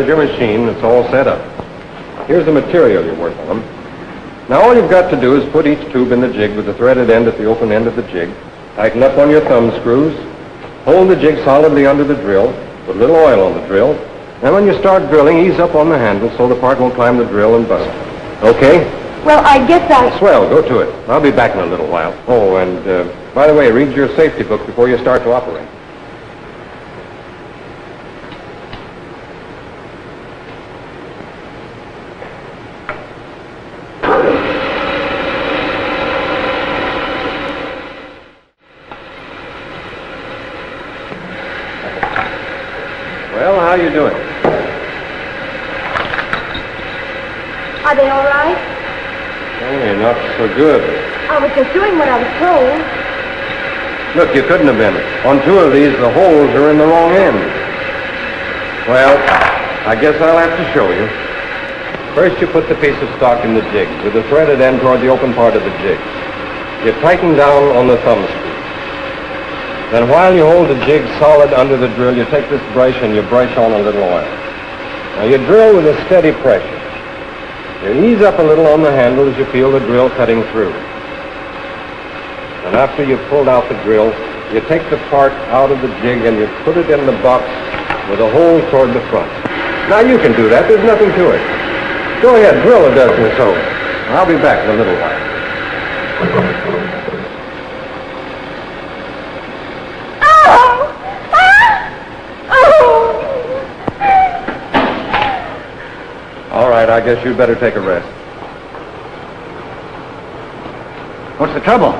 your machine. It's all set up. Here's the material you work on. Now all you've got to do is put each tube in the jig with the threaded end at the open end of the jig. Tighten up on your thumb screws. Hold the jig solidly under the drill. Put a little oil on the drill. And when you start drilling, ease up on the handle so the part won't climb the drill and bust. Okay? Well, I guess I... Swell, go to it. I'll be back in a little while. Oh, and by the way, read your safety book before you start to operate. Well, how you doing? Are they all right? Hey, not so good. I was just doing what I was told. Look, you couldn't have been. On two of these, the holes are in the wrong end. Well, I guess I'll have to show you. First, you put the piece of stock in the jig with the threaded end toward the open part of the jig. You tighten down on the thumb screw. Then while you hold the jig solid under the drill, you take this brush and you brush on a little oil. Now you drill with a steady pressure. You ease up a little on the handle as you feel the drill cutting through. And after you've pulled out the drill, you take the part out of the jig and you put it in the box with a hole toward the front. Now you can do that. There's nothing to it. Go ahead, drill a dozen or so. I'll be back in a little while. All right, I guess you'd better take a rest. What's the trouble?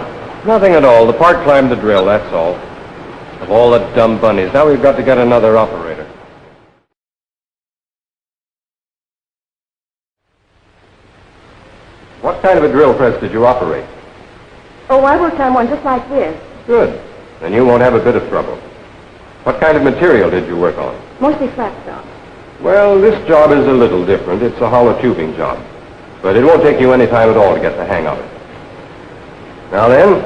Nothing at all. The part climbed the drill, that's all. Of all the dumb bunnies. Now we've got to get another operator. What kind of a drill press did you operate? Oh, I worked on one just like this. Good. Then you won't have a bit of trouble. What kind of material did you work on? Mostly flat stuff. Well, this job is a little different. It's a hollow tubing job. But it won't take you any time at all to get the hang of it. Now then,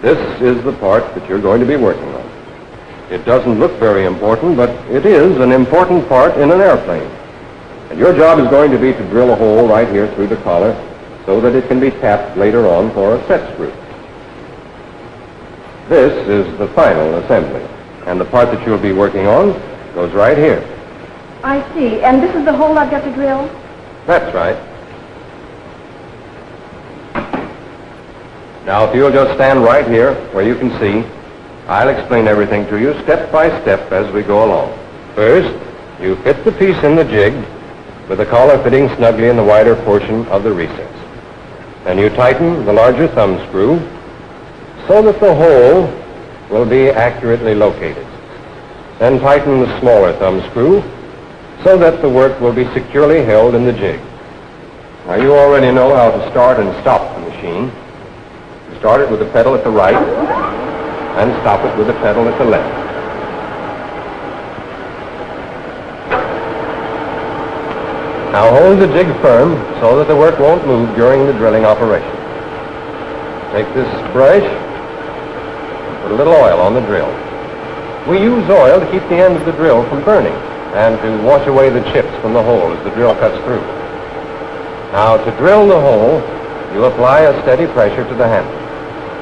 this is the part that you're going to be working on. It doesn't look very important, but it is an important part in an airplane. And your job is going to be to drill a hole right here through the collar so that it can be tapped later on for a set screw. This is the final assembly. And the part that you'll be working on goes right here. I see. And this is the hole I've got to drill? That's right. Now, if you'll just stand right here where you can see, I'll explain everything to you step by step as we go along. First, you fit the piece in the jig with the collar fitting snugly in the wider portion of the recess. Then you tighten the larger thumb screw so that the hole will be accurately located. Then tighten the smaller thumb screw so that the work will be securely held in the jig. Now, you already know how to start and stop the machine. You start it with the pedal at the right and stop it with the pedal at the left. Now hold the jig firm so that the work won't move during the drilling operation. Take this brush, put a little oil on the drill. We use oil to keep the end of the drill from burning and to wash away the chips from the hole as the drill cuts through. Now to drill the hole, you apply a steady pressure to the handle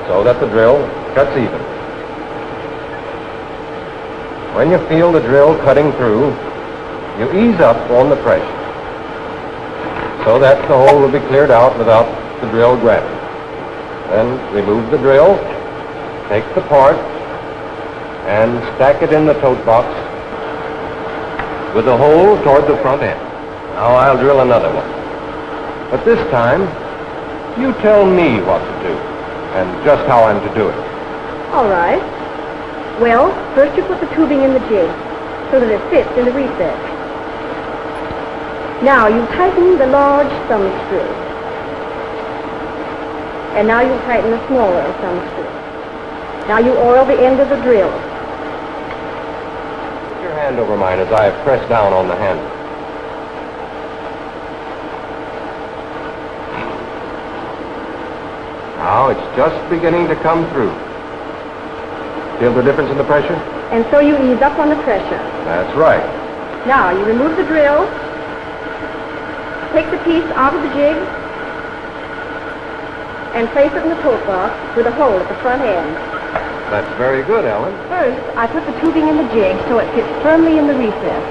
so that the drill cuts even. When you feel the drill cutting through, you ease up on the pressure so that the hole will be cleared out without the drill grabbing. Then remove the drill, take the part, and stack it in the tote box with the hole toward the front end. Now I'll drill another one. But this time, you tell me what to do and just how I'm to do it. All right. Well, first you put the tubing in the jig so that it fits in the recess. Now you tighten the large thumb screw. And now you tighten the smaller thumb screw. Now you oil the end of the drill. Put your hand over mine as I press down on the handle. Now it's just beginning to come through. Feel the difference in the pressure? And so you ease up on the pressure. That's right. Now, you remove the drill, take the piece out of the jig, and place it in the tote box with a hole at the front end. That's very good, Ellen. First, I put the tubing in the jig so it fits firmly in the recess.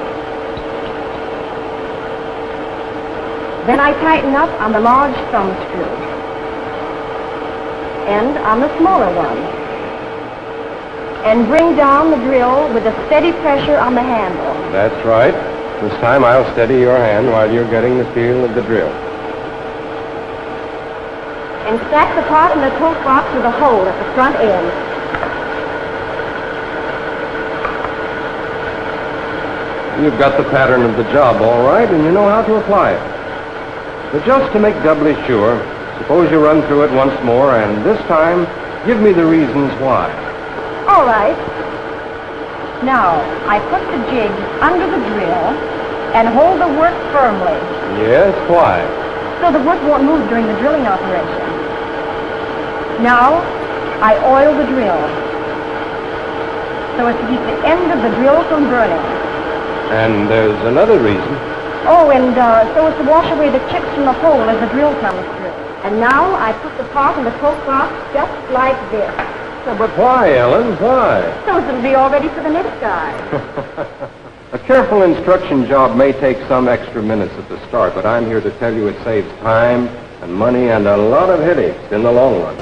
Then I tighten up on the large thumb screw and on the smaller one, and bring down the drill with a steady pressure on the handle. That's right. This time I'll steady your hand while you're getting the feel of the drill. And stack the part in the tote box with a hole at the front end. You've got the pattern of the job all right, and you know how to apply it. But just to make doubly sure, suppose you run through it once more, and this time, give me the reasons why. All right. Now, I put the jig under the drill and hold the work firmly. Yes, why? So the work won't move during the drilling operation. Now, I oil the drill so as to keep the end of the drill from burning. And there's another reason. Oh, and so as to wash away the chips from the hole as the drill comes through. And now I put the part in the tote box just like this. But why, Ellen? Why? So as it'll be all ready for the next guy. A careful instruction job may take some extra minutes at the start, but I'm here to tell you it saves time and money and a lot of headaches in the long run.